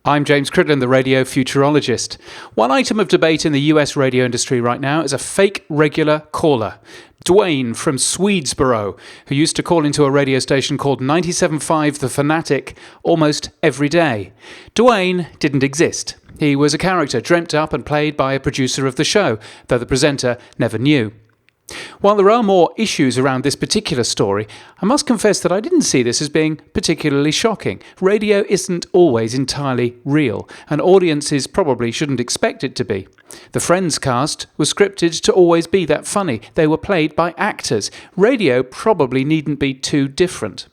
I'm James Cridland, the radio futurologist. One item of debate in the US radio industry right now is a fake regular caller. Dwayne from Swedesboro, who used to call into a radio station called 97.5 The Fanatic almost every day. Dwayne didn't exist. He was a character dreamt up and played by a producer of the show, though the presenter never knew. While there are more issues around this particular story, I must confess that I didn't see this as being particularly shocking. Radio isn't always entirely real, and audiences probably shouldn't expect it to be. The Friends cast was scripted to always be that funny. They were played by actors. Radio probably needn't be too different.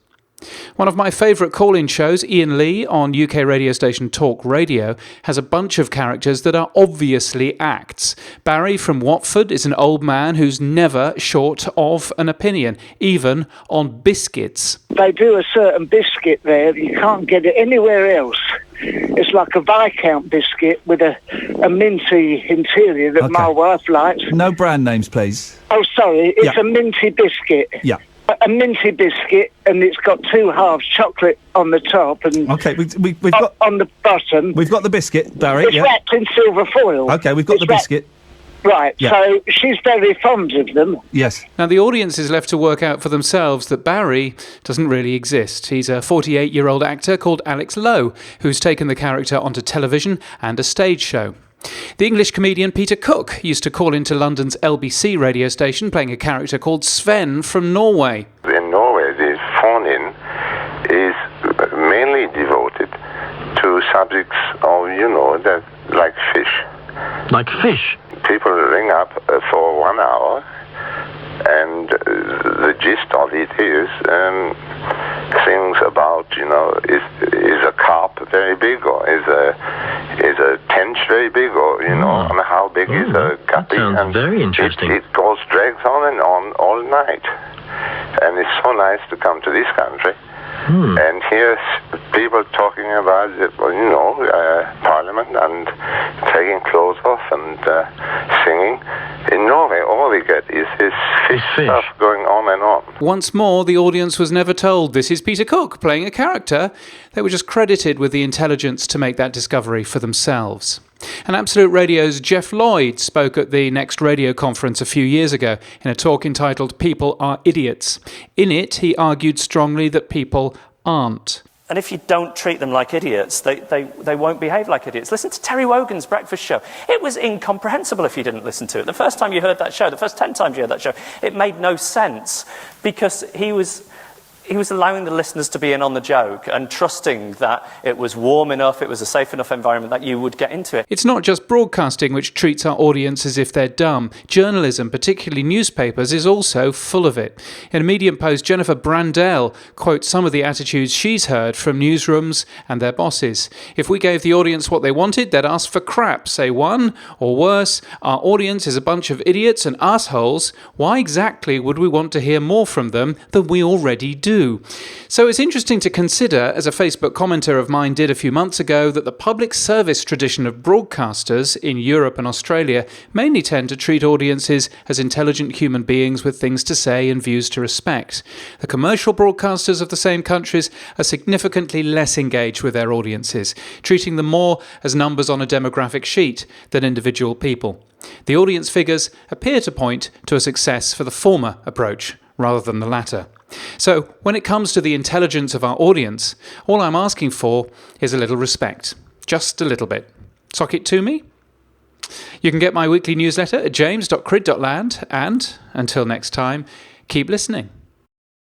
One of my favourite call-in shows, Ian Lee, on UK radio station Talk Radio, has a bunch of characters that are obviously acts. Barry from Watford is an old man who's never short of an opinion, even on biscuits. They do a certain biscuit there, you can't get it anywhere else. It's like a Viscount biscuit with a minty interior that my wife likes. No brand names, please. Oh, sorry, it's a minty biscuit. Yeah. A minty biscuit, and it's got two halves, chocolate on the top and we've got on the bottom. We've got the biscuit, Barry. It's wrapped in silver foil. Okay, we've got the biscuit. Right, yeah. So she's very fond of them. Yes. Now, the audience is left to work out for themselves that Barry doesn't really exist. He's a 48-year-old actor called Alex Lowe, who's taken the character onto television and a stage show. The English comedian Peter Cook used to call into London's LBC radio station playing a character called Sven from Norway. In Norway, the phone-in is mainly devoted to subjects of, that, like fish. Like fish? People ring up for 1 hour, and the gist of it is things about, is a carp very big, or is a tench very big, or, and how big is a guppy. That sounds very interesting. It drags on and on all night. And it's so nice to come to this country and hear people talking about, Parliament and taking clothes off and singing. In Norway, all we get is this fish stuff going on and on. Once more, the audience was never told this is Peter Cook playing a character. They were just credited with the intelligence to make that discovery for themselves. And Absolute Radio's Jeff Lloyd spoke at the Next Radio conference a few years ago in a talk entitled People Are Idiots. In it, he argued strongly that people aren't. And if you don't treat them like idiots, they won't behave like idiots. Listen to Terry Wogan's Breakfast Show. It was incomprehensible if you didn't listen to it. The first time you heard that show, the first 10 times you heard that show, it made no sense because he was allowing the listeners to be in on the joke and trusting that it was warm enough, it was a safe enough environment that you would get into it. It's not just broadcasting which treats our audience as if they're dumb. Journalism, particularly newspapers, is also full of it. In a Medium post, Jennifer Brandel quotes some of the attitudes she's heard from newsrooms and their bosses. If we gave the audience what they wanted, they'd ask for crap, say one, or worse, our audience is a bunch of idiots and assholes. Why exactly would we want to hear more from them than we already do? So it's interesting to consider, as a Facebook commenter of mine did a few months ago, that the public service tradition of broadcasters in Europe and Australia mainly tend to treat audiences as intelligent human beings with things to say and views to respect. The commercial broadcasters of the same countries are significantly less engaged with their audiences, treating them more as numbers on a demographic sheet than individual people. The audience figures appear to point to a success for the former approach rather than the latter. So, when it comes to the intelligence of our audience, all I'm asking for is a little respect. Just a little bit. Sock it to me. You can get my weekly newsletter at james.crid.land, and, until next time, keep listening.